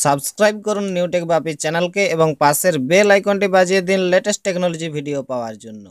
Subscribe করুন Newtech বাপি চ্যানেলকে এবং পাশের বেল আইকনটি বাজিয়ে দিন লেটেস্ট টেকনোলজি ভিডিও পাওয়ার জন্য।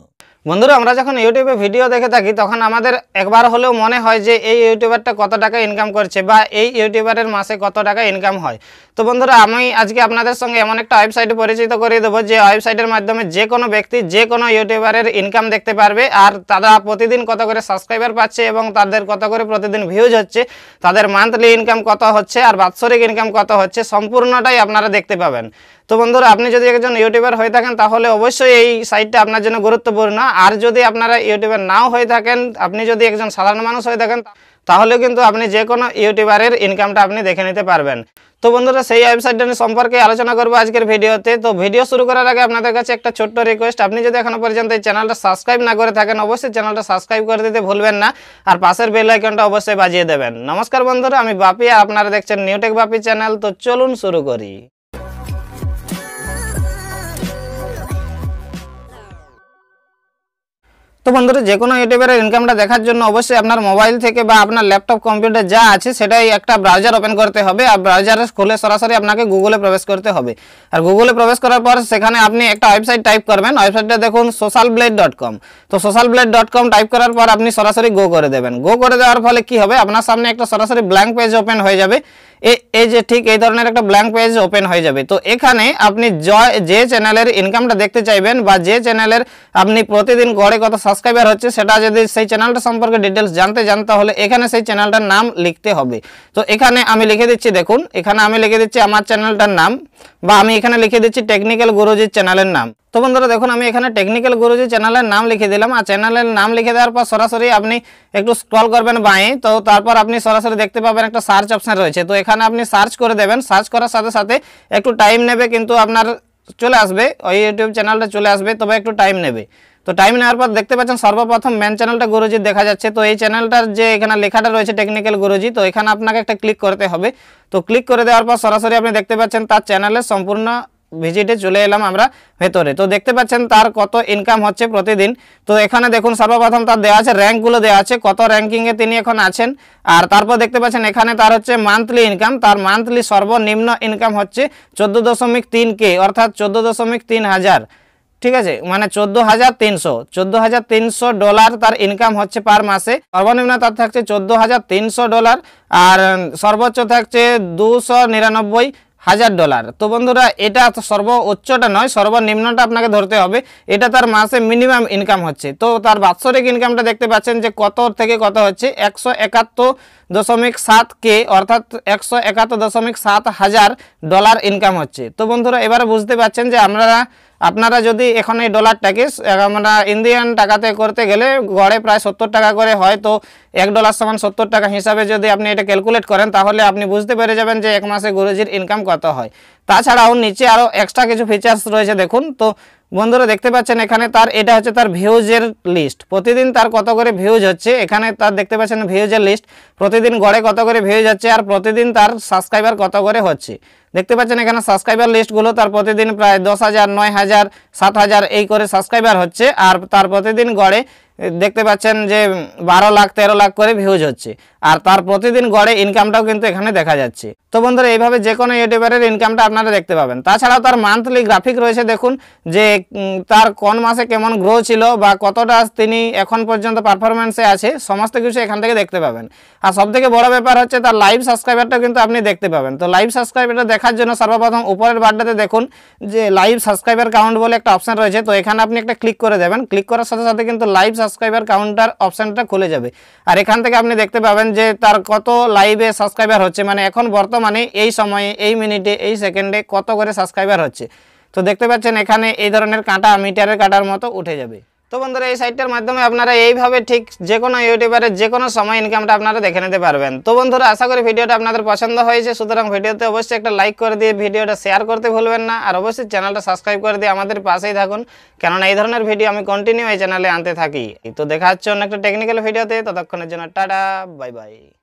বন্ধুরা, আমরা যখন ইউটিউবে ভিডিও দেখে থাকি তখন আমাদের একবার হলেও মনে হয় যে এই ইউটিউবারটা কত টাকা ইনকাম করছে বা এই ইউটিউবারের মাসে কত টাকা ইনকাম হয়। তো বন্ধুরা, আমি আজকে আপনাদের সঙ্গে এমন একটা ওয়েবসাইটে পরিচিত করিয়ে দেবো যে ওয়েবসাইটের মাধ্যমে যে কোনো ব্যক্তি যে কোনো ইউটিউবারের ইনকাম দেখতে পারবে, আর তারা প্রতিদিন কত করে সাবস্ক্রাইবার পাচ্ছে এবং তাদের কত করে প্রতিদিন ভিউজ হচ্ছে, তাদের মান্থলি ইনকাম কত হচ্ছে আর বাৎসরিক ইনকাম কত হচ্ছে, সম্পূর্ণটাই আপনারা দেখতে পাবেন। তো বন্ধুরা, আপনি যদি একজন ইউটিউবার হয়ে থাকেন তাহলে অবশ্যই এই সাইটটা আপনার জন্য গুরুত্বপূর্ণ। আর যদি আপনারা ইউটিউবার নাও হয়ে থাকেন, আপনি যদি একজন সাধারণ মানুষ হয়ে থাকেন তাহলেও কিন্তু আপনি যে কোনো ইউটিউবারের ইনকামটা আপনি দেখে নিতে পারবেন। তো বন্ধুরা, সেই ওয়েবসাইটটা সম্পর্কে আলোচনা করবো আজকের ভিডিওতে। তো ভিডিও শুরু করার আগে আপনাদের কাছে একটা ছোট্ট রিকোয়েস্ট, আপনি যদি এখনো পর্যন্ত এই চ্যানেলটা সাবস্ক্রাইব না করে থাকেন অবশ্যই চ্যানেলটা সাবস্ক্রাইব করে দিতে ভুলবেন না, আর পাশের বেল আইকনটা অবশ্যই বাজিয়ে দেবেন। নমস্কার বন্ধুরা, আমি বাপি আর আপনারা দেখছেন নিউটেক বাপি চ্যানেল। তো চলুন শুরু করি। তো বন্ধুরা, যে কোনো ইউটিউবের ইনকামটা দেখার জন্য অবশ্যই আপনার মোবাইল থেকে বা আপনার ল্যাপটপ কম্পিউটার যা আছে সেটাই একটা ব্রাউজার ওপেন করতে হবে, আর ব্রাউজারে খুলে সরাসরি আপনাকে গুগলে প্রবেশ করতে হবে। আর গুগলে প্রবেশ করার পর সেখানে আপনি একটা ওয়েবসাইট টাইপ করবেন। ওয়েবসাইটটা দেখুন socialblade.com। তো socialblade.com টাইপ করার পর আপনি সরাসরি গো করে দেবেন। গো করে দেওয়ার ফলে কি হবে, আপনার সামনে একটা সরাসরি ব্ল্যাঙ্ক পেজ ওপেন হয়ে যাবে। এই যে ঠিক এই ধরনের একটা ব্ল্যাঙ্ক পেজ ওপেন হয়ে যাবে। তো এখানে আপনি যে চ্যানেলের ইনকামটা দেখতে চাইবেন বা যে চ্যানেলের আপনি প্রতিদিন গড়ে কত সাবস্ক্রাইবার হচ্ছে সেটা যদি সেই চ্যানেলটা সম্পর্কে ডিটেলস জানতে চান তাহলে এখানে সেই চ্যানেলটার নাম লিখতে হবে। তো এখানে আমি লিখে দিচ্ছি, দেখুন এখানে আমি লিখে দিচ্ছি আমার চ্যানেলটার নাম, বা আমি এখানে লিখে দিচ্ছি টেকনিক্যাল গুরুজি চ্যানেলের নাম। তো বন্ধুরা দেখুন, আমি এখানে টেকনিক্যাল গুরুজি চ্যানেলের নাম লিখে দিলাম। আর চ্যানেলের নাম লিখে দেওয়ার পর সরাসরি আপনি একটু স্ক্রল করবেন বাঁয়ে, তো তারপর আপনি সরাসরি দেখতে পাবেন একটা সার্চ অপশন রয়েছে। তো এখানে আপনি সার্চ করে দেবেন। সার্চ করার সাথে সাথে একটু টাইম নেবে, কিন্তু আপনার চলে আসবে, ওই ইউটিউব চ্যানেলটা চলে আসবে, তবে একটু টাইম নেবে। তো টাইম নেওয়ার পর দেখতে পাচ্ছেন সর্বপ্রথম মেন চ্যানেলটা গুরুজি দেখা যাচ্ছে। তো এই চ্যানেলটার যে এখানে লেখাটা রয়েছে টেকনিক্যাল গুরুজি, তো এখানে আপনাকে একটা ক্লিক করতে হবে। তো ক্লিক করে দেওয়ার পর সরাসরি আপনি দেখতে পাচ্ছেন তার চ্যানেলের সম্পূর্ণ ভিজিটে চলে এলাম আমরা ভেতরে। তো দেখতে পাচ্ছেন তার কত ইনকাম হচ্ছে প্রতিদিন। তো এখানে দেখুন সর্বপ্রথম তার দেওয়া আছে র্যাঙ্কগুলো দেওয়া আছে, কত র্যাঙ্কিংয়ে তিনি এখন আছেন। আর তারপর দেখতে পাচ্ছেন এখানে তার হচ্ছে মান্থলি ইনকাম, তার মান্থলি সর্বনিম্ন ইনকাম হচ্ছে 14.3K, অর্থাৎ 14.3 হাজার। ঠিক আছে, মানে 14,300 ডলার তার ইনকাম হচ্ছে পার মাসে। সর্বনিম্ন তার থাকছে 14,300 ডলার, আর সর্বোচ্চ থাকছে 299,000 ডলার। তো বন্ধুরা, এটা সর্বোচ্চটা নয়, সর্বনিম্নটা আপনাকে ধরতে হবে। এটা তার মাসে মিনিমাম ইনকাম হচ্ছে। তো তার বাৎসরিক ইনকামটা দেখতে পাচ্ছেন যে কত থেকে কত হচ্ছে, 171.7K, অর্থাৎ 171.7 হাজার ডলার ইনকাম হচ্ছে। তো বন্ধুরা, এবারে বুঝতে পারছেন যে আপনারা যদি এখন এই ডলারটাকে আমরা ইন্ডিয়ান টাকাতে করতে গেলে গড়ে প্রায় 70 টাকা করে হয়। তো $1 সমান 70 টাকা হিসাবে যদি আপনি এটা ক্যালকুলেট করেন তাহলে আপনি বুঝতে পেরে যাবেন যে এক মাসে গুরুজির ইনকাম কত হয়। তাছাড়াও নিচে আরও এক্সট্রা কিছু ফিচার্স রয়েছে দেখুন। তো বন্ধুরা দেখতে পাচ্ছেন এখানে তার এটা হচ্ছে তার ভিউজের লিস্ট, প্রতিদিন তার কত করে ভিউজ হচ্ছে। এখানে তার দেখতে পাচ্ছেন ভিউজের লিস্ট, প্রতিদিন গড়ে কত করে ভিউজ হচ্ছে, আর প্রতিদিন তার সাবস্ক্রাইবার কত করে হচ্ছে। দেখতে পাচ্ছেন এখানে সাবস্ক্রাইবার লিস্টগুলো তার প্রতিদিন প্রায় 10,000, 9,000, 7,000 এই করে সাবস্ক্রাইবার হচ্ছে, আর তার প্রতিদিন গড়ে দেখতে পাচ্ছেন যে 12 লাখ 13 লাখ করে ভিউজ হচ্ছে, আর তার প্রতিদিন গড়ে ইনকামটাও কিন্তু এখানে দেখা যাচ্ছে। তো বন্ধুরা, এইভাবে যে কোনো ইউটিউবারের ইনকামটা আপনারা দেখতে পাবেন। তাছাড়াও তার মান্থলি গ্রাফিক রয়েছে, দেখুন যে তার কোন মাসে কেমন গ্রো ছিল বা কতটা তিনি এখন পর্যন্ত পারফরমেন্সে আছে, সমস্ত কিছু এখান থেকে দেখতে পাবেন। আর সবথেকে বড় ব্যাপার হচ্ছে তার লাইভ সাবস্ক্রাইবারটা কিন্তু আপনি দেখতে পাবেন। তো লাইভ সাবস্ক্রাইবারটা দেখার জন্য সর্বপ্রথম উপরের বারটাতে দেখুন যে লাইভ সাবস্ক্রাইবার কাউন্ট বলে একটা অপশন রয়েছে। তো এখানে আপনি একটা ক্লিক করে দেবেন। ক্লিক করার সাথে সাথে কিন্তু লাইভ সাবস্ক্রাইবার কাউন্টার অপশনটা খুলে যাবে, আর এখান থেকে আপনি দেখতে পাবেন যে তার কত লাইভে সাবস্ক্রাইবার হচ্ছে, মানে এখন বর্তমানে এই সময়ে এই মিনিটে এই সেকেন্ডে কত করে সাবস্ক্রাইবার হচ্ছে। তো দেখতে পাচ্ছেন এখানে এই ধরনের কাঁটা মিটারের কাঁটার মতো উঠে যাবে। তো বন্ধুরা, এই সাইটটার মাধ্যমে আপনারা এইভাবে ঠিক যে কোনো ইউটিউবারের যে কোনো সময় ইনকামটা আপনারা দেখে নিতে পারবেন। তো বন্ধুরা, আশা করি ভিডিওটা আপনাদের পছন্দ হয়েছে, সুতরাং ভিডিওতে অবশ্যই একটা লাইক করে দিয়ে ভিডিওটা শেয়ার করতে ভুলবেন না, আর অবশ্যই চ্যানেলটা সাবস্ক্রাইব করে দিয়ে আমাদের পাশেই থাকুন, কেননা এই ধরনের ভিডিও আমি কন্টিনিউ এই চ্যানেলে আনতে থাকি। তো দেখা হচ্ছে অন্য একটা টেকনিক্যাল ভিডিওতে, ততক্ষণের জন্য টাটা, বাই বাই।